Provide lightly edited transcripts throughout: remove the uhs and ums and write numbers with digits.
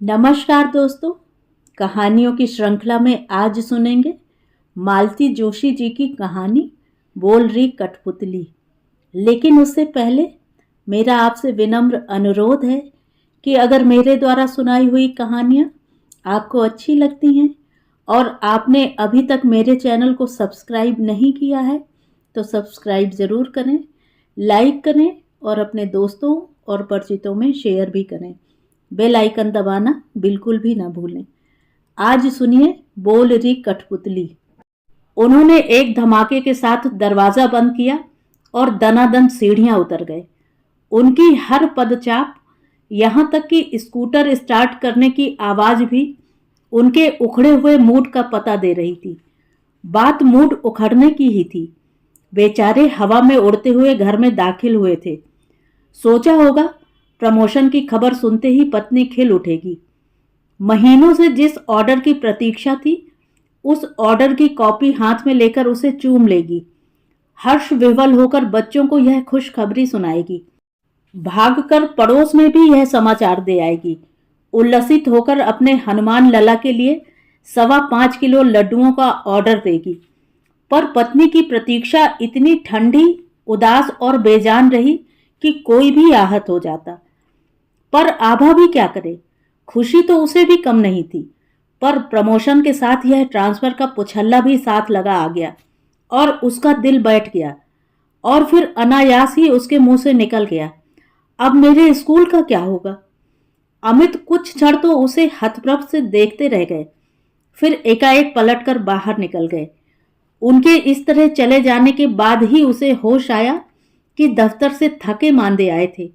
नमस्कार दोस्तों। कहानियों की श्रृंखला में आज सुनेंगे मालती जोशी जी की कहानी बोल रही कठपुतली। लेकिन उससे पहले मेरा आपसे विनम्र अनुरोध है कि अगर मेरे द्वारा सुनाई हुई कहानियाँ आपको अच्छी लगती हैं और आपने अभी तक मेरे चैनल को सब्सक्राइब नहीं किया है तो सब्सक्राइब ज़रूर करें, लाइक करें और अपने दोस्तों और परिचितों में शेयर भी करें। बेल आइकन दबाना बिल्कुल भी ना भूलें। आज सुनिए बोल रही कठपुतली। उन्होंने एक धमाके के साथ दरवाजा बंद किया और दनादन सीढ़ियां उतर गए। उनकी हर पदचाप, यहां तक कि स्कूटर स्टार्ट करने की आवाज भी उनके उखड़े हुए मूड का पता दे रही थी। बात मूड उखड़ने की ही थी। बेचारे हवा में उड़ते हुए घर में दाखिल हुए थे। सोचा होगा प्रमोशन की खबर सुनते ही पत्नी खिल उठेगी। महीनों से जिस ऑर्डर की प्रतीक्षा थी, उस ऑर्डर की कॉपी हाथ में लेकर उसे चूम लेगी। हर्ष विह्वल होकर बच्चों को यह खुशखबरी सुनाएगी। भागकर पड़ोस में भी यह समाचार दे आएगी। उल्लसित होकर अपने हनुमान लला के लिए 5.25 किलो लड्डुओं का ऑर्डर देगी। पर पत्नी की प्रतीक्षा इतनी ठंडी, उदास और बेजान रही कि कोई भी आहत हो जाता। पर आभा भी क्या करे, खुशी तो उसे भी कम नहीं थी। पर प्रमोशन के साथ यह ट्रांसफर का पुछल्ला भी साथ लगा आ गया और उसका दिल बैठ गया। और फिर अनायास ही उसके मुंह से निकल गया, अब मेरे स्कूल का क्या होगा। अमित कुछ क्षण तो उसे हतप्रभ से देखते रह गए, फिर एकाएक पलटकर बाहर निकल गए। उनके इस तरह चले जाने के बाद ही उसे होश आया कि दफ्तर से थके मांदे आए थे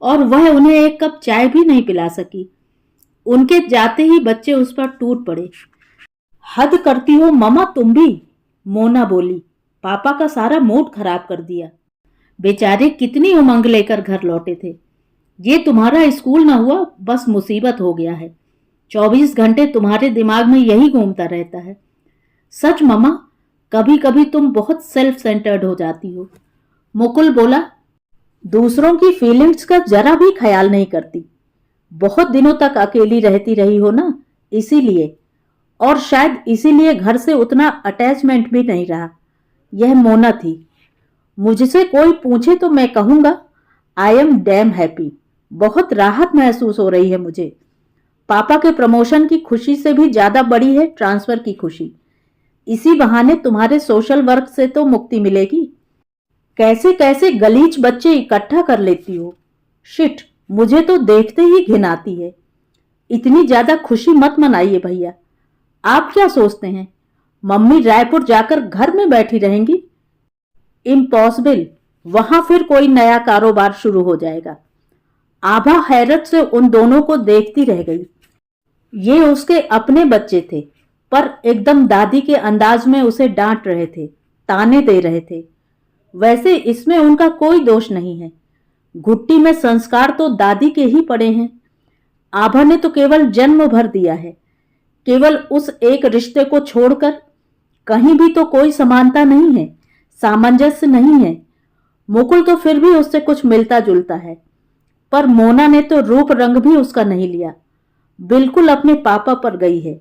और वह उन्हें एक कप चाय भी नहीं पिला सकी। उनके जाते ही बच्चे उस पर टूट पड़े। हद करती हो ममा तुम भी, मोना बोली। पापा का सारा मूड खराब कर दिया। बेचारे कितनी उमंग लेकर घर लौटे थे। ये तुम्हारा स्कूल ना हुआ बस मुसीबत हो गया है। 24 घंटे तुम्हारे दिमाग में यही घूमता रहता है। सच ममा, कभी कभी तुम बहुत सेल्फ सेंटर्ड हो जाती हो। मुकुल बोला, दूसरों की फीलिंग्स का जरा भी ख्याल नहीं करती। बहुत दिनों तक अकेली रहती रही हो ना, इसीलिए। और शायद इसीलिए घर से उतना अटैचमेंट भी नहीं रहा। यह मोना थी। मुझसे कोई पूछे तो मैं कहूंगा आई एम डैम हैप्पी। बहुत राहत महसूस हो रही है मुझे। पापा के प्रमोशन की खुशी से भी ज्यादा बड़ी है ट्रांसफर की खुशी। इसी बहाने तुम्हारे सोशल वर्क से तो मुक्ति मिलेगी। कैसे कैसे गलीच बच्चे इकट्ठा कर लेती हो। शिट, मुझे तो देखते ही घिन आती है। इतनी ज्यादा खुशी मत मनाइए भैया। आप क्या सोचते हैं मम्मी रायपुर जाकर घर में बैठी रहेंगी? इम्पॉसिबल। वहां फिर कोई नया कारोबार शुरू हो जाएगा। आभा हैरत से उन दोनों को देखती रह गई। ये उसके अपने बच्चे थे, पर एकदम दादी के अंदाज में उसे डांट रहे थे, ताने दे रहे थे। वैसे इसमें उनका कोई दोष नहीं है। घुट्टी में संस्कार तो दादी के ही पड़े हैं। आभा ने तो केवल जन्म भर दिया है। केवल उस एक रिश्ते को छोड़कर कहीं भी तो कोई समानता नहीं है, सामंजस्य नहीं है। मुकुल तो फिर भी उससे कुछ मिलता जुलता है, पर मोना ने तो रूप रंग भी उसका नहीं लिया। बिल्कुल अपने पापा पर गई है।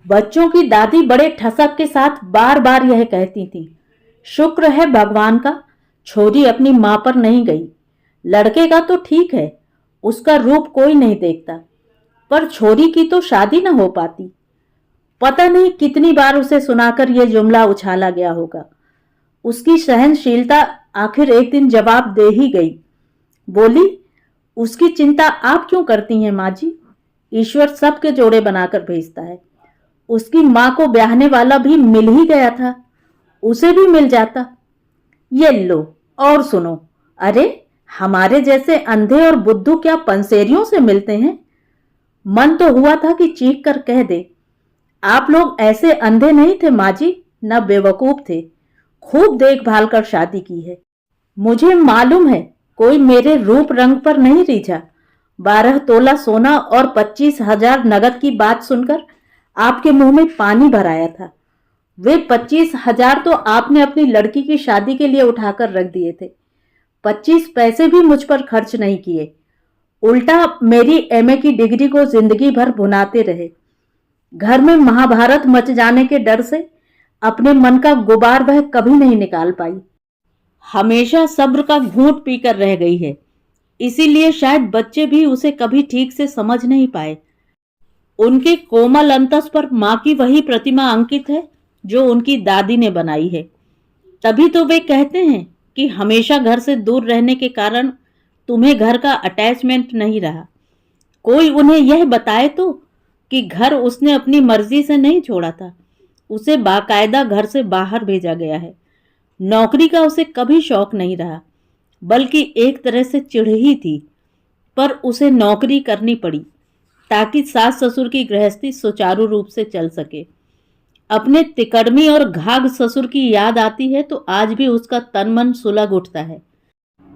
बच्चों की दादी बड़े ठसक के साथ बार बार यह कहती थी, शुक्र है भगवान का छोरी अपनी मां पर नहीं गई। लड़के का तो ठीक है, उसका रूप कोई नहीं देखता, पर छोरी की तो शादी न हो पाती। पता नहीं कितनी बार उसे सुनाकर यह जुमला उछाला गया होगा। उसकी सहनशीलता आखिर एक दिन जवाब दे ही गई। बोली, उसकी चिंता आप क्यों करती हैं माँ जी? ईश्वर सबके जोड़े बनाकर भेजता है। उसकी माँ को ब्याहने वाला भी मिल ही गया था, उसे भी मिल जाता। ये लो और सुनो। अरे हमारे जैसे अंधे और बुद्धू क्या पंसेरियों से मिलते हैं? मन तो हुआ था कि चीख कर कह दे, आप लोग ऐसे अंधे नहीं थे माँ जी, न बेवकूफ थे। खूब देखभाल कर शादी की है। मुझे मालूम है कोई मेरे रूप रंग पर नहीं रीझा। 12 तोला सोना और 25,000 नगद की बात सुनकर आपके मुंह में पानी भर आया था। वे 25,000 तो आपने अपनी लड़की की शादी के लिए उठाकर रख दिए थे। 25 पैसे भी मुझ पर खर्च नहीं किए। उल्टा मेरी एमए की डिग्री को जिंदगी भर भुनाते रहे। घर में महाभारत मच जाने के डर से अपने मन का गुबार वह कभी नहीं निकाल पाई। हमेशा सब्र का घूंट पीकर रह गई है, इसीलिए शायद बच्चे भी उसे कभी ठीक से समझ नहीं पाए। उनके कोमल अंतस पर माँ की वही प्रतिमा अंकित है जो उनकी दादी ने बनाई है। तभी तो वे कहते हैं कि हमेशा घर से दूर रहने के कारण तुम्हें घर का अटैचमेंट नहीं रहा। कोई उन्हें यह बताए तो कि घर उसने अपनी मर्जी से नहीं छोड़ा था, उसे बाकायदा घर से बाहर भेजा गया है। नौकरी का उसे कभी शौक नहीं रहा, बल्कि एक तरह से चिढ़ ही थी, पर उसे नौकरी करनी पड़ी ताकि सास ससुर की गृहस्थी सुचारू रूप से चल सके। अपने तिकड़मी और घाघ ससुर की याद आती है तो आज भी उसका तन मन सुलग उठता है।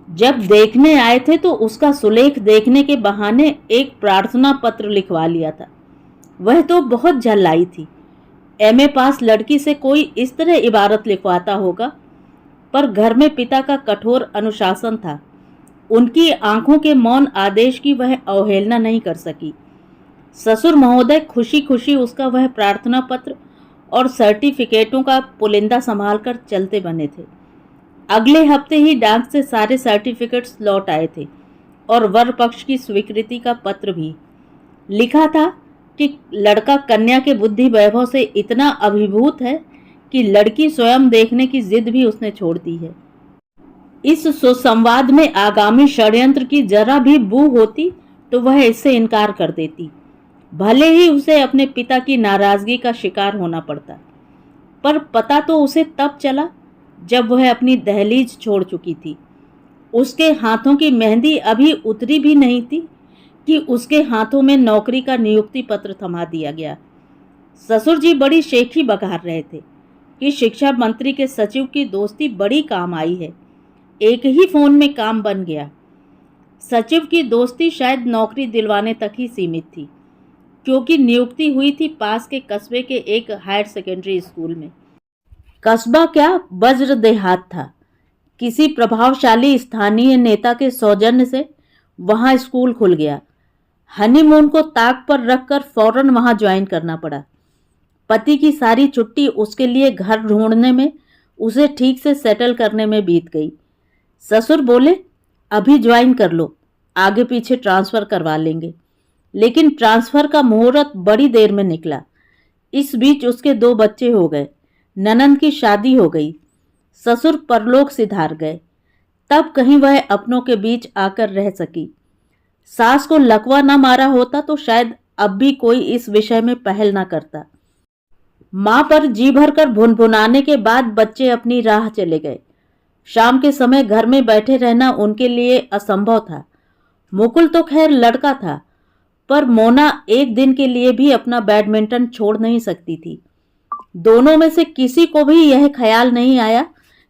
जब देखने आए थे तो उसका सुलेख देखने के बहाने एक प्रार्थना पत्र लिखवा लिया था। वह तो बहुत झल्लाई थी। एमए पास लड़की से कोई इस तरह इबारत लिखवाता होगा, पर घर में पिता का कठोर अनुशासन था। उनकी आंखों के मौन आदेश की वह अवहेलना नहीं कर सकी। ससुर महोदय खुशी खुशी उसका वह प्रार्थना पत्र और सर्टिफिकेटों का पुलिंदा संभालकर चलते बने थे। अगले हफ्ते ही डाक से सारे सर्टिफिकेट्स लौट आए थे और वर पक्ष की स्वीकृति का पत्र भी। लिखा था कि लड़का कन्या के बुद्धि वैभव से इतना अभिभूत है कि लड़की स्वयं देखने की जिद भी उसने छोड़ दी है। इस सुसंवाद में आगामी षड्यंत्र की जरा भी बू होती तो वह इससे इनकार कर देती, भले ही उसे अपने पिता की नाराजगी का शिकार होना पड़ता। पर पता तो उसे तब चला जब वह अपनी दहलीज छोड़ चुकी थी। उसके हाथों की मेहंदी अभी उतरी भी नहीं थी कि उसके हाथों में नौकरी का नियुक्ति पत्र थमा दिया गया। ससुर जी बड़ी शेखी बघार रहे थे कि शिक्षा मंत्री के सचिव की दोस्ती बड़ी काम आई है। एक ही फोन में काम बन गया। सचिव की दोस्ती शायद नौकरी दिलवाने तक ही सीमित थी, क्योंकि नियुक्ति हुई थी पास के कस्बे के एक हायर सेकेंडरी स्कूल में। कस्बा क्या, वज्र देहात था। किसी प्रभावशाली स्थानीय नेता के सौजन्य से वहां स्कूल खुल गया। हनीमून को ताक पर रखकर फौरन वहां ज्वाइन करना पड़ा। पति की सारी छुट्टी उसके लिए घर ढूंढने में, उसे ठीक से सेटल करने में बीत गई। ससुर बोले, अभी ज्वाइन कर लो, आगे पीछे ट्रांसफर करवा लेंगे। लेकिन ट्रांसफर का मुहूर्त बड़ी देर में निकला। इस बीच उसके 2 बच्चे हो गए, ननंद की शादी हो गई, ससुर परलोक सिधार गए। तब कहीं वह अपनों के बीच आकर रह सकी। सास को लकवा न मारा होता तो शायद अब भी कोई इस विषय में पहल न करता। मां पर जी भर कर भुनभुनाने के बाद बच्चे अपनी राह चले गए। शाम के समय घर में बैठे रहना उनके लिए असंभव था। मुकुल तो खैर लड़का था, पर मोना एक दिन के लिए भी अपना बैडमिंटन छोड़ नहीं सकती थी। दोनों में से किसी को भी यह ख्याल नहीं आया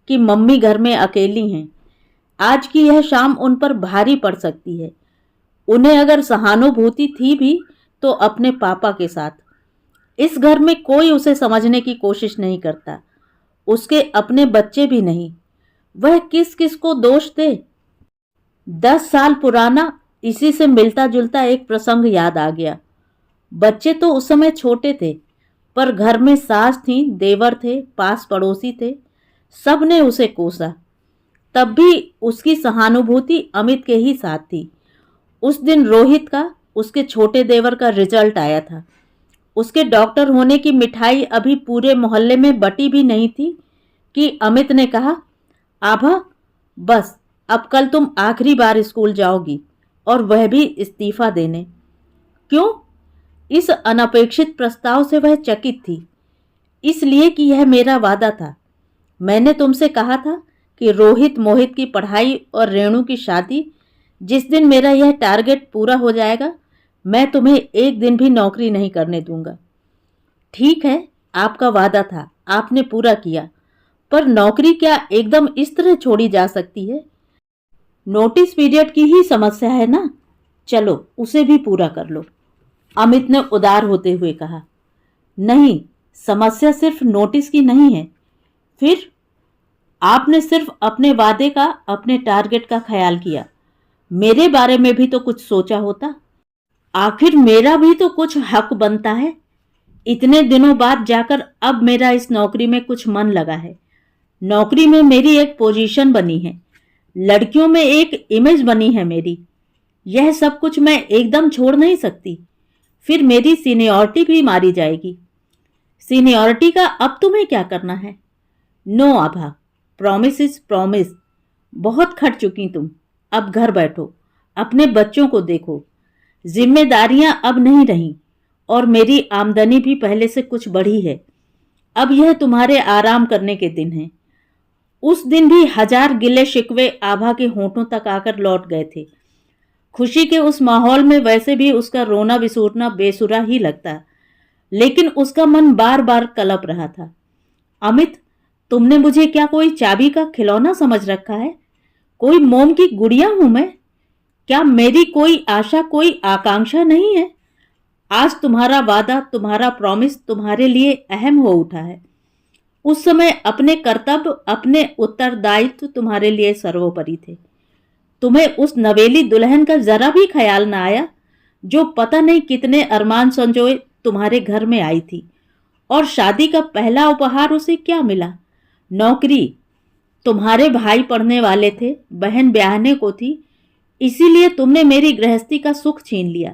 कि मम्मी घर में अकेली हैं। आज की यह शाम उन पर भारी पड़ सकती है। उन्हें अगर सहानुभूति थी भी तो अपने पापा के साथ। इस घर में कोई उसे समझने की कोशिश नहीं करता, उसके अपने बच्चे भी नहीं। वह किस किस को दोष दे। 10 साल पुराना इसी से मिलता जुलता एक प्रसंग याद आ गया। बच्चे तो उस समय छोटे थे, पर घर में सास थी, देवर थे, पास पड़ोसी थे, सब ने उसे कोसा। तब भी उसकी सहानुभूति अमित के ही साथ थी। उस दिन रोहित का, उसके छोटे देवर का रिजल्ट आया था। उसके डॉक्टर होने की मिठाई अभी पूरे मोहल्ले में बटी भी नहीं थी कि अमित ने कहा, आभा बस अब कल तुम आखिरी बार स्कूल जाओगी, और वह भी इस्तीफा देने। क्यों? इस अनपेक्षित प्रस्ताव से वह चकित थी। इसलिए कि यह मेरा वादा था। मैंने तुमसे कहा था कि रोहित मोहित की पढ़ाई और रेणु की शादी, जिस दिन मेरा यह टारगेट पूरा हो जाएगा मैं तुम्हें एक दिन भी नौकरी नहीं करने दूंगा। ठीक है, आपका वादा था, आपने पूरा किया, पर नौकरी क्या एकदम इस तरह छोड़ी जा सकती है? नोटिस पीरियड की ही समस्या है ना, चलो उसे भी पूरा कर लो, अमित ने उदार होते हुए कहा। नहीं, समस्या सिर्फ नोटिस की नहीं है। फिर? आपने सिर्फ अपने वादे का, अपने टारगेट का ख्याल किया। मेरे बारे में भी तो कुछ सोचा होता। आखिर मेरा भी तो कुछ हक बनता है। इतने दिनों बाद जाकर अब मेरा इस नौकरी में कुछ मन लगा है। नौकरी में मेरी एक पोजीशन बनी है, लड़कियों में एक इमेज बनी है मेरी। यह सब कुछ मैं एकदम छोड़ नहीं सकती, फिर मेरी सीनियरिटी भी मारी जाएगी। सीनियरिटी का अब तुम्हें क्या करना है? No Abha, promise is promise. बहुत खट चुकी तुम, अब घर बैठो, अपने बच्चों को देखो। जिम्मेदारियां अब नहीं रहीं और मेरी आमदनी भी पहले से कुछ बढ़ी है। अब यह तुम्हारे आराम करने के दिन हैं। उस दिन भी हजार गिले शिकवे आभा के होंठों तक आकर लौट गए थे। खुशी के उस माहौल में वैसे भी उसका रोना बिसूरना बेसुरा ही लगता, लेकिन उसका मन बार बार कलप रहा था। अमित, तुमने मुझे क्या कोई चाबी का खिलौना समझ रखा है? कोई मोम की गुड़िया हूं मैं? क्या मेरी कोई आशा, कोई आकांक्षा नहीं है? आज तुम्हारा वादा, तुम्हारा प्रॉमिस तुम्हारे लिए अहम हो उठा है। उस समय अपने कर्तव्य, अपने उत्तरदायित्व तुम्हारे लिए सर्वोपरि थे। तुम्हें उस नवेली दुल्हन का जरा भी ख्याल न आया जो पता नहीं कितने अरमान संजोए तुम्हारे घर में आई थी। और शादी का पहला उपहार उसे क्या मिला? नौकरी। तुम्हारे भाई पढ़ने वाले थे, बहन ब्याहने को थी, इसीलिए तुमने मेरी गृहस्थी का सुख छीन लिया।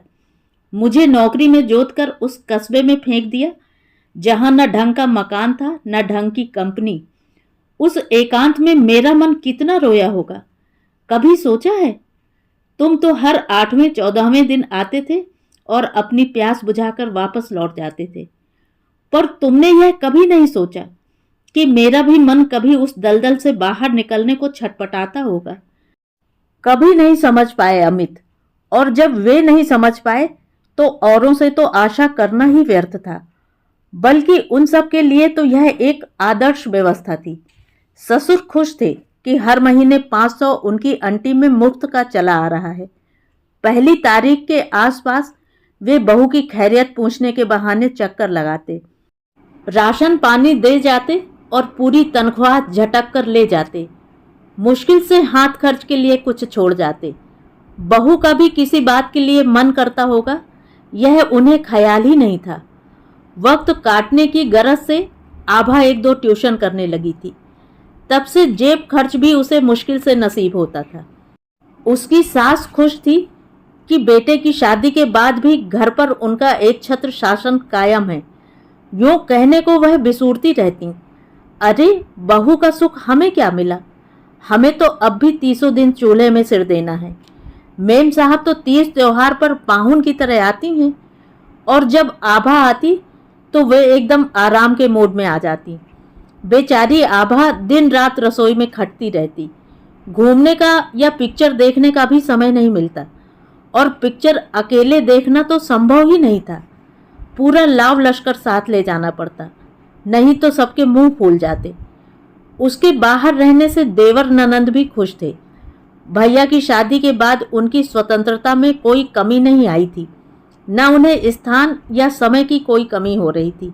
मुझे नौकरी में जोत कर उस कस्बे में फेंक दिया जहां न ढंग का मकान था, न ढंग की कंपनी। उस एकांत में मेरा मन कितना रोया होगा, कभी सोचा है? तुम तो हर 8वें 14वें दिन आते थे और अपनी प्यास बुझाकर वापस लौट जाते थे, पर तुमने यह कभी नहीं सोचा कि मेरा भी मन कभी उस दलदल से बाहर निकलने को छटपटाता होगा। कभी नहीं समझ पाए अमित, और जब वे नहीं समझ पाए तो औरों से तो आशा करना ही व्यर्थ था। बल्कि उन सब के लिए तो यह एक आदर्श व्यवस्था थी। ससुर खुश थे कि हर महीने 500 उनकी अंटी में मुफ्त का चला आ रहा है। पहली तारीख के आसपास वे बहू की खैरियत पूछने के बहाने चक्कर लगाते, राशन पानी दे जाते और पूरी तनख्वाह झटक कर ले जाते। मुश्किल से हाथ खर्च के लिए कुछ छोड़ जाते। बहू का भी किसी बात के लिए मन करता होगा, यह उन्हें ख्याल ही नहीं था। वक्त काटने की गरज से आभा 1-2 ट्यूशन करने लगी थी। तब से जेब खर्च भी उसे मुश्किल से नसीब होता था। उसकी सास खुश थी कि बेटे की शादी के बाद भी घर पर उनका एक छत्र शासन कायम है। यूं कहने को वह बिसूरती रहती, अरे बहू का सुख हमें क्या मिला? हमें तो अब भी 30 दिन चूल्हे में सिर देना है। मेम साहब तो 30 त्योहार पर पाहुन की तरह आती हैं, और जब आभा आती तो वे एकदम आराम के मूड में आ जाती। बेचारी आभा दिन रात रसोई में खटती रहती। घूमने का या पिक्चर देखने का भी समय नहीं मिलता, और पिक्चर अकेले देखना तो संभव ही नहीं था। पूरा लाव लश्कर साथ ले जाना पड़ता, नहीं तो सबके मुंह फूल जाते। उसके बाहर रहने से देवर ननंद भी खुश थे। भैया की शादी के बाद उनकी स्वतंत्रता में कोई कमी नहीं आई थी, न उन्हें स्थान या समय की कोई कमी हो रही थी।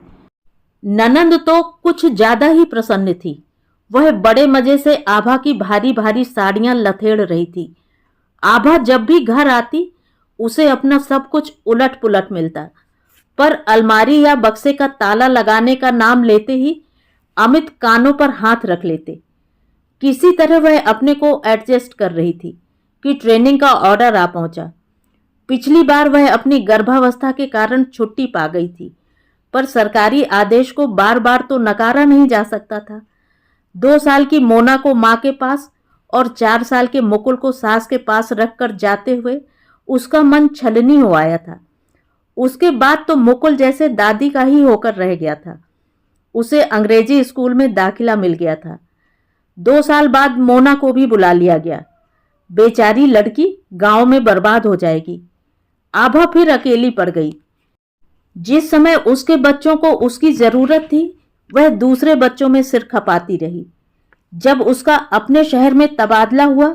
ननंद तो कुछ ज्यादा ही प्रसन्न थी। वह बड़े मजे से आभा की भारी भारी साड़ियां लथेड़ रही थी। आभा जब भी घर आती उसे अपना सब कुछ उलट पुलट मिलता, पर अलमारी या बक्से का ताला लगाने का नाम लेते ही अमित कानों पर हाथ रख लेते। किसी तरह वह अपने को एडजस्ट कर रही थी कि ट्रेनिंग का ऑर्डर आ पहुंचा। पिछली बार वह अपनी गर्भावस्था के कारण छुट्टी पा गई थी, पर सरकारी आदेश को बार बार तो नकारा नहीं जा सकता था। 2 साल की मोना को मां के पास और 4 साल के मुकुल को सास के पास रखकर जाते हुए उसका मन छलनी हो आया था। उसके बाद तो मुकुल जैसे दादी का ही होकर रह गया था। उसे अंग्रेजी स्कूल में दाखिला मिल गया था। 2 साल बाद मोना को भी बुला लिया गया। बेचारी लड़की गांव में बर्बाद हो जाएगी। आभा फिर अकेली पड़ गई। जिस समय उसके बच्चों को उसकी जरूरत थी, वह दूसरे बच्चों में सिर खपाती रही। जब उसका अपने शहर में तबादला हुआ,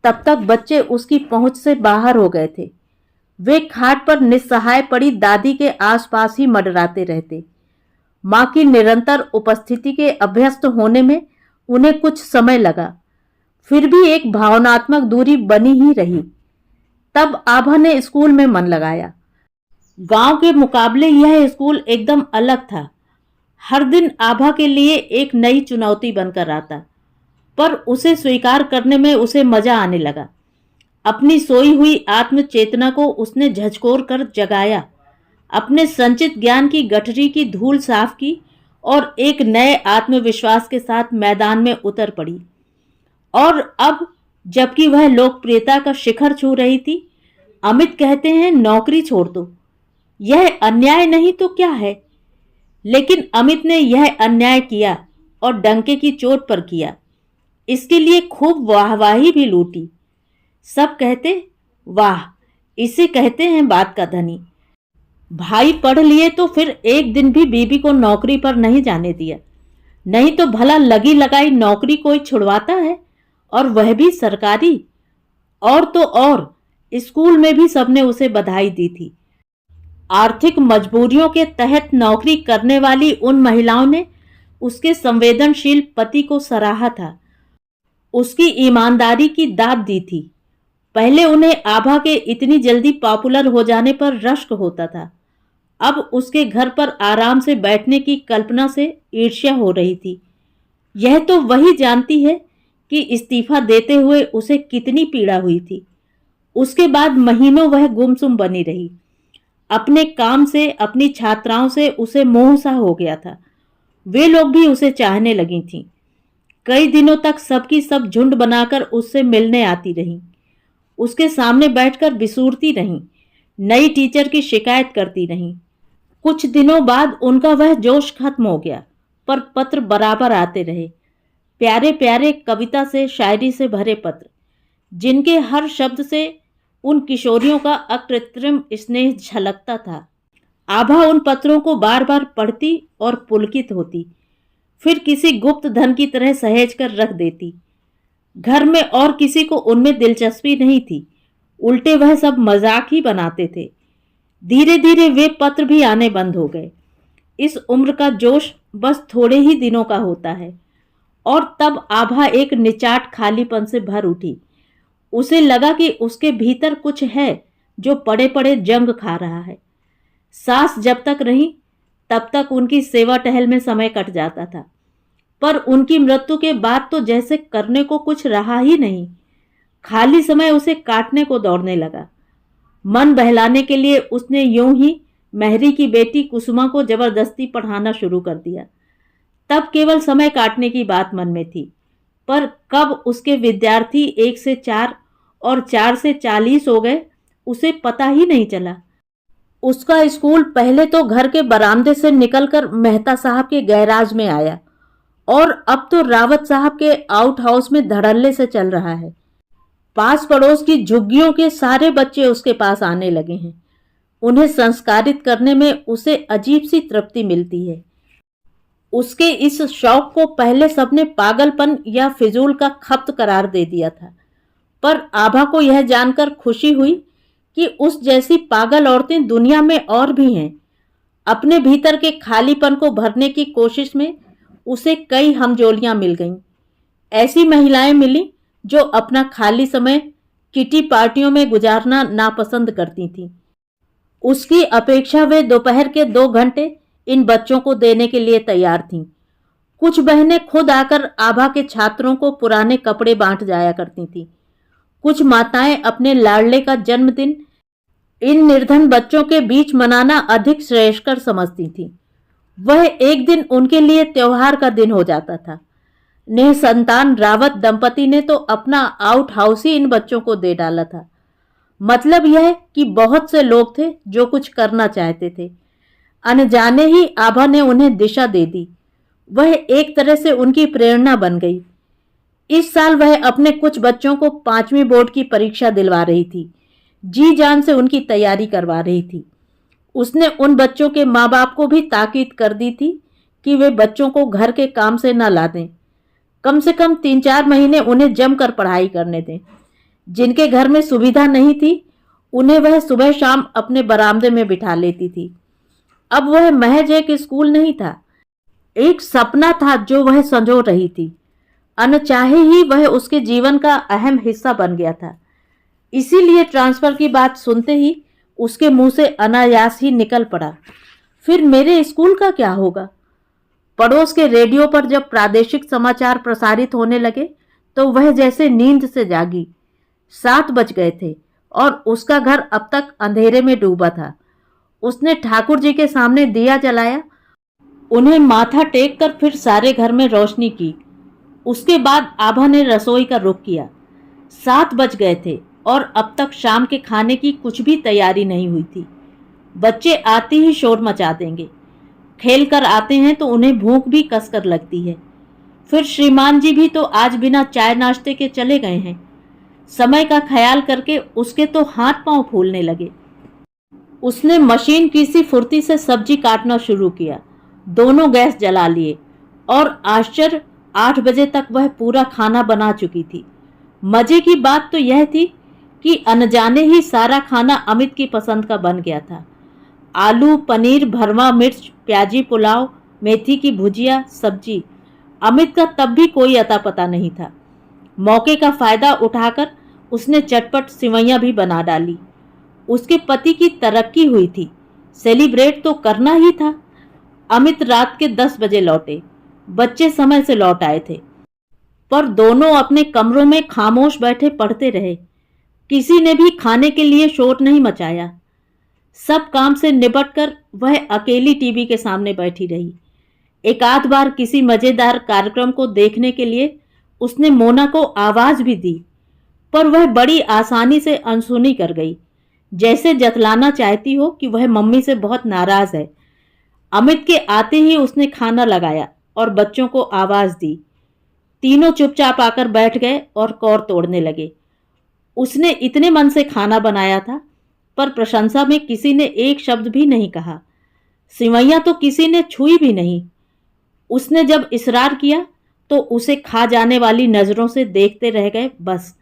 तब तक बच्चे उसकी पहुंच से बाहर हो गए थे। वे खाट पर निस्सहाय पड़ी दादी के आसपास ही मंडराते रहते। मां की निरंतर उपस्थिति के अभ्यस्त होने में उन्हें कुछ समय लगा, फिर भी एक भावनात्मक दूरी बनी ही रही। तब आभा ने स्कूल में मन लगाया। गांव के मुकाबले यह स्कूल एकदम अलग था। हर दिन आभा के लिए एक नई चुनौती बनकर आता, पर उसे स्वीकार करने में उसे मजा आने लगा। अपनी सोई हुई आत्म चेतना को उसने झकझोर कर जगाया, अपने संचित ज्ञान की गठरी की धूल साफ की और एक नए आत्मविश्वास के साथ मैदान में उतर पड़ी। और अब जबकि वह लोकप्रियता का शिखर छू रही थी, अमित कहते हैं नौकरी छोड़ दो, यह अन्याय नहीं तो क्या है। लेकिन अमित ने यह अन्याय किया और डंके की चोट पर किया। इसके लिए खूब वाहवाही भी लूटी। सब कहते, वाह, इसे कहते हैं बात का धनी। भाई पढ़ लिए तो फिर एक दिन भी बीबी को नौकरी पर नहीं जाने दिया। नहीं तो भला लगी लगाई नौकरी कोई छुड़वाता है, और वह भी सरकारी। और तो और स्कूल में भी सबने उसे बधाई दी थी। आर्थिक मजबूरियों के तहत नौकरी करने वाली उन महिलाओं ने उसके संवेदनशील पति को सराहा था, उसकी ईमानदारी की दाद दी थी। पहले उन्हें आभा के इतनी जल्दी पॉपुलर हो जाने पर रश्क होता था, अब उसके घर पर आराम से बैठने की कल्पना से ईर्ष्या हो रही थी। यह तो वही जानती है कि इस्तीफा देते हुए उसे कितनी पीड़ा हुई थी। उसके बाद महीनों वह गुमसुम बनी रही। अपने काम से, अपनी छात्राओं से उसे मोह सा हो गया था। वे लोग भी उसे चाहने लगी थीं। कई दिनों तक सबकी सब झुंड बनाकर उससे मिलने आती रहीं, उसके सामने बैठकर बिसूरती रहीं, नई टीचर की शिकायत करती रहीं। कुछ दिनों बाद उनका वह जोश खत्म हो गया, पर पत्र बराबर आते रहे, प्यारे प्यारे कविता से, शायरी से भरे पत्र, जिनके हर शब्द से उन किशोरियों का अकृत्रिम स्नेह झलकता था। आभा उन पत्रों को बार बार पढ़ती और पुलकित होती, फिर किसी गुप्त धन की तरह सहेज कर रख देती। घर में और किसी को उनमें दिलचस्पी नहीं थी, उल्टे वह सब मजाक ही बनाते थे। धीरे धीरे वे पत्र भी आने बंद हो गए। इस उम्र का जोश बस थोड़े ही दिनों का होता है, और तब आभा एक निचाट खालीपन से भर उठी। उसे लगा कि उसके भीतर कुछ है जो पड़े पड़े जंग खा रहा है। सास जब तक रही तब तक उनकी सेवा टहल में समय कट जाता था, पर उनकी मृत्यु के बाद तो जैसे करने को कुछ रहा ही नहीं। खाली समय उसे काटने को दौड़ने लगा। मन बहलाने के लिए उसने यूं ही महरी की बेटी कुसुमा को जबरदस्ती पढ़ाना शुरू कर दिया। तब केवल समय काटने की बात मन में थी, पर कब उसके विद्यार्थी 1 से 4 और 4 से 40 हो गए, उसे पता ही नहीं चला। उसका स्कूल पहले तो घर के बरामदे से निकलकर मेहता साहब के गैराज में आया, और अब तो रावत साहब के आउट हाउस में धड़ल्ले से चल रहा है। पास पड़ोस की झुग्गियों के सारे बच्चे उसके पास आने लगे हैं। उन्हें संस्कारित करने में उसे अजीब सी तृप्ति मिलती है। उसके इस शौक को पहले सबने पागलपन या फिजूल का खप्त करार दे दिया था, पर आभा को यह जानकर खुशी हुई कि उस जैसी पागल औरतें दुनिया में और भी हैं। अपने भीतर के खालीपन को भरने की कोशिश में उसे कई हमजोलियां मिल गईं। ऐसी महिलाएं मिली जो अपना खाली समय किटी पार्टियों में गुजारना नापसंद करती थीं। उसकी अपेक्षा वे दोपहर के 2 घंटे इन बच्चों को देने के लिए तैयार थीं। कुछ बहनें खुद आकर आभा के छात्रों को पुराने कपड़े बांट जाया करती थीं। कुछ माताएं अपने लाडले का जन्मदिन इन निर्धन बच्चों के बीच मनाना अधिक श्रेयस्कर समझती थीं। वह एक दिन उनके लिए त्योहार का दिन हो जाता था। निसंतान रावत दंपति ने तो अपना आउट हाउस ही इन बच्चों को दे डाला था। मतलब यह कि बहुत से लोग थे जो कुछ करना चाहते थे। अनजाने ही आभा ने उन्हें दिशा दे दी। वह एक तरह से उनकी प्रेरणा बन गई। इस साल वह अपने कुछ बच्चों को 5वीं बोर्ड की परीक्षा दिलवा रही थी, जी जान से उनकी तैयारी करवा रही थी। उसने उन बच्चों के माँ बाप को भी ताकीद कर दी थी कि वे बच्चों को घर के काम से न ला दें, कम से कम 3-4 महीने उन्हें जमकर पढ़ाई करने दें। जिनके घर में सुविधा नहीं थी उन्हें वह सुबह शाम अपने बरामदे में बिठा लेती थी। अब वह महज एक स्कूल नहीं था, एक सपना था जो वह संजो रही थी। अनचाहे ही वह उसके जीवन का अहम हिस्सा बन गया था। इसीलिए ट्रांसफर की बात सुनते ही उसके मुंह से अनायास ही निकल पड़ा, फिर मेरे स्कूल का क्या होगा। पड़ोस के रेडियो पर जब प्रादेशिक समाचार प्रसारित होने लगे तो वह जैसे नींद से जागी। 7 बज गए थे और उसका घर अब तक अंधेरे में डूबा था। उसने ठाकुर जी के सामने दिया जलाया, उन्हें माथा टेक कर फिर सारे घर में रोशनी की। उसके बाद आभा ने रसोई का रुख किया। 7 बज गए थे और अब तक शाम के खाने की कुछ भी तैयारी नहीं हुई थी। बच्चे आते ही शोर मचा देंगे। खेल कर आते हैं तो उन्हें भूख भी कसकर लगती है। फिर श्रीमान जी भी तो आज बिना चाय नाश्ते के चले गए हैं। समय का ख्याल करके उसके तो हाथ पांव फूलने लगे। उसने मशीन की सी फुर्ती से सब्जी काटना शुरू किया। दोनों गैस जला लिए और आश्चर्य 8 बजे तक वह पूरा खाना बना चुकी थी। मजे की बात तो यह थी कि अनजाने ही सारा खाना अमित की पसंद का बन गया था। आलू, पनीर, भरवा मिर्च, प्याजी पुलाव, मेथी की भुजिया, सब्जी। अमित का तब भी कोई अता पता नहीं था। मौके का फायदा उठाकर उसने चटपट सिवैयां भी बना डाली। उसके पति की तरक्की हुई थी, सेलिब्रेट तो करना ही था। अमित रात के 10 बजे लौटे। बच्चे समय से लौट आए थे, पर दोनों अपने कमरों में खामोश बैठे पढ़ते रहे। किसी ने भी खाने के लिए शोर नहीं मचाया। सब काम से निपटकर वह अकेली टीवी के सामने बैठी रही। एक आध बार किसी मजेदार कार्यक्रम को देखने के लिए उसने मोना को आवाज भी दी, पर वह बड़ी आसानी से अनसुनी कर गई, जैसे जतलाना चाहती हो कि वह मम्मी से बहुत नाराज है। अमित के आते ही उसने खाना लगाया और बच्चों को आवाज दी। तीनों चुपचाप आकर बैठ गए और कौर तोड़ने लगे। उसने इतने मन से खाना बनाया था, पर प्रशंसा में किसी ने एक शब्द भी नहीं कहा। सिवैयां तो किसी ने छुई भी नहीं। उसने जब इसरार किया तो उसे खा जाने वाली नजरों से देखते रह गए बस।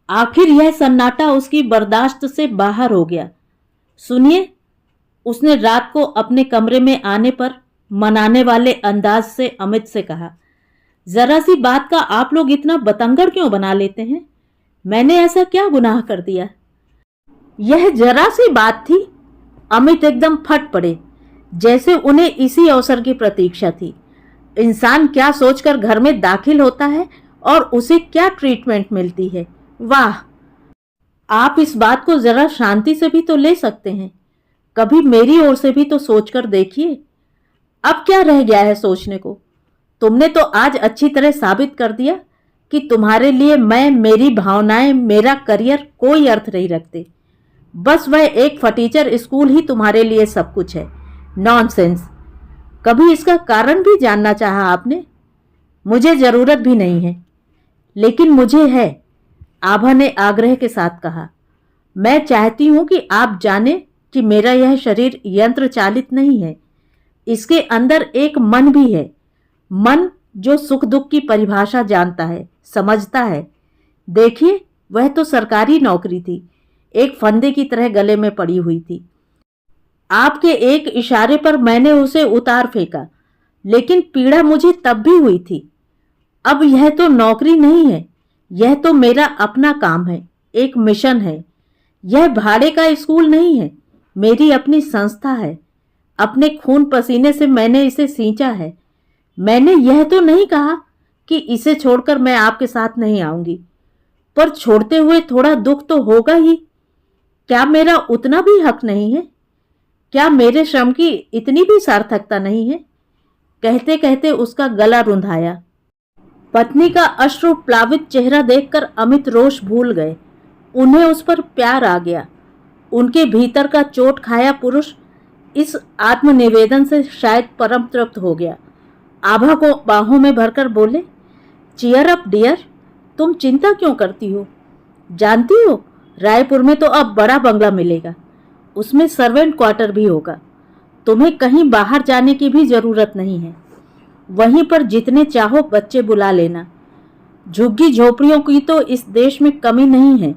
आखिर यह सन्नाटा उसकी बर्दाश्त से बाहर हो गया। सुनिए, उसने रात को अपने कमरे में आने पर मनाने वाले अंदाज से अमित से कहा, जरा सी बात का आप लोग इतना बतंगड़ क्यों बना लेते हैं? मैंने ऐसा क्या गुनाह कर दिया? यह जरा सी बात थी। अमित एकदम फट पड़े, जैसे उन्हें इसी अवसर की प्रतीक्षा थी। इंसान क्या सोचकर घर में दाखिल होता है और उसे क्या ट्रीटमेंट मिलती है। वाह, आप इस बात को जरा शांति से भी तो ले सकते हैं। कभी मेरी ओर से भी तो सोचकर देखिए। अब क्या रह गया है सोचने को? तुमने तो आज अच्छी तरह साबित कर दिया कि तुम्हारे लिए मैं, मेरी भावनाएं, मेरा करियर कोई अर्थ नहीं रखते। बस वह एक फटीचर स्कूल ही तुम्हारे लिए सब कुछ है। नॉनसेंस। कभी इसका कारण भी जानना चाहा आपने? मुझे जरूरत भी नहीं है, लेकिन मुझे है, आभा ने आग्रह के साथ कहा। मैं चाहती हूं कि आप जाने कि मेरा यह शरीर यंत्र चालित नहीं है। इसके अंदर एक मन भी है। मन जो सुख दुख की परिभाषा जानता है, समझता है। देखिए, वह तो सरकारी नौकरी थी, एक फंदे की तरह गले में पड़ी हुई थी। आपके एक इशारे पर मैंने उसे उतार फेंका, लेकिन पीड़ा मुझे तब भी हुई थी। अब यह तो नौकरी नहीं है, यह तो मेरा अपना काम है, एक मिशन है। यह भाड़े का स्कूल नहीं है, मेरी अपनी संस्था है। अपने खून पसीने से मैंने इसे सींचा है। मैंने यह तो नहीं कहा कि इसे छोड़कर मैं आपके साथ नहीं आऊंगी, पर छोड़ते हुए थोड़ा दुख तो होगा ही। क्या मेरा उतना भी हक नहीं है? क्या मेरे श्रम की इतनी भी सार्थकता नहीं है? कहते कहते उसका गला रुंधाया। पत्नी का अश्रु प्लावित चेहरा देखकर अमित रोष भूल गए। उन्हें उस पर प्यार आ गया। उनके भीतर का चोट खाया पुरुष इस आत्मनिवेदन से शायद परम तृप्त हो गया। आभा को बाहों में भरकर बोले, चियर अप डियर, तुम चिंता क्यों करती हो? जानती हो, रायपुर में तो अब बड़ा बंगला मिलेगा, उसमें सर्वेंट क्वार्टर भी होगा। तुम्हें कहीं बाहर जाने की भी जरूरत नहीं है। वहीं पर जितने चाहो बच्चे बुला लेना। झुग्गी झोपड़ियों की तो इस देश में कमी नहीं है,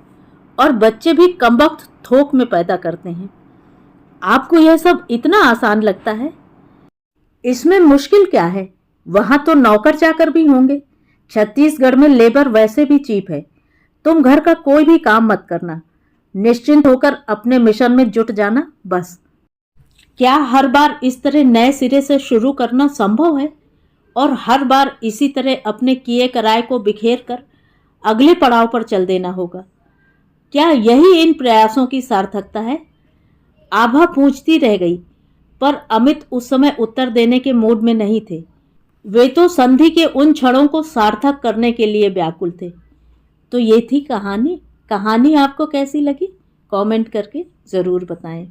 और बच्चे भी कमबख्त थोक में पैदा करते हैं। आपको यह सब इतना आसान लगता है? इसमें मुश्किल क्या है? वहां तो नौकर चाकर भी होंगे। छत्तीसगढ़ में लेबर वैसे भी चीप है। तुम घर का कोई भी काम मत करना, निश्चिंत होकर अपने मिशन में जुट जाना बस। क्या हर बार इस तरह नए सिरे से शुरू करना संभव है और हर बार इसी तरह अपने किए कराए को बिखेर कर अगले पड़ाव पर चल देना होगा? क्या यही इन प्रयासों की सार्थकता है? आभा पूछती रह गई, पर अमित उस समय उत्तर देने के मूड में नहीं थे। वे तो संधि के उन क्षणों को सार्थक करने के लिए व्याकुल थे। तो ये थी कहानी। कहानी आपको कैसी लगी? कमेंट करके ज़रूर बताएं।